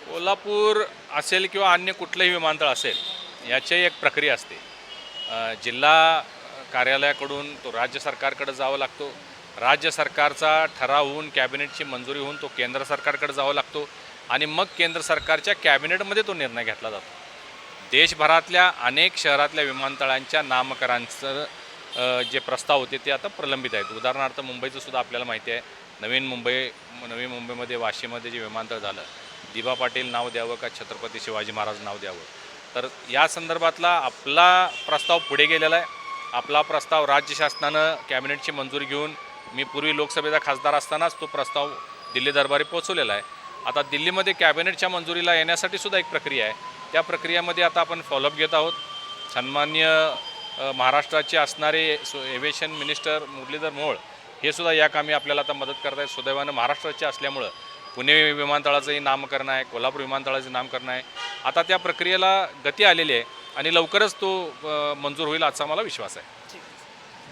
कोल्हापूर असेल किंवा अन्य कुठलंही विमानतळ असेल याची एक प्रक्रिया असते. जिल्हा कार्यालयाकडून तो राज्य सरकारकडे जावा लागतो. राज्य सरकारचा ठराव होऊन कॅबिनेटची मंजुरी होऊन तो केंद्र सरकारकडे जावा लागतो आणि मग केंद्र सरकारच्या कॅबिनेटमध्ये तो निर्णय घेतला जातो. देशभरातल्या अनेक शहरातल्या विमानतळांच्या नामकरणाचं जे प्रस्ताव होते ते आता प्रलंबित आहेत. उदाहरणार्थ मुंबईचं सुद्धा आपल्याला माहिती आहे. नवी मुंबईमध्ये वाशीमध्ये जे विमानतळ झालं, दिबा पाटील नाव द्यावं का छत्रपती शिवाजी महाराज नाव द्यावं, तर या संदर्भातला आपला प्रस्ताव पुढे गेलेला आहे. आपला प्रस्ताव राज्य शासनानं कॅबिनेटची मंजुरी घेऊन मी पूर्वी लोकसभेचा खासदार असतानाच तो प्रस्ताव दिल्ली दरबारी पोहोचवलेला आहे. आता दिल्लीमध्ये कॅबिनेटच्या मंजुरीला येण्यासाठी सुद्धा एक प्रक्रिया आहे. त्या प्रक्रियेमध्ये आता आपण फॉलोअप घेत आहोत. सन्माननीय महाराष्ट्राचे असणारे एव्हिएशन मिनिस्टर मुरलीधर मोहोळ हे सुद्धा या कामी आपल्याला आता मदत करत आहेत. सुदैवानं महाराष्ट्राचे असल्यामुळं पुणे विमानतळाचंही नामकरण आहे, कोल्हापूर विमानतळाचं नामकरण आहे. आता त्या प्रक्रियेला गती आलेली आहे आणि लवकरच तो मंजूर होईल असा मला विश्वास आहे.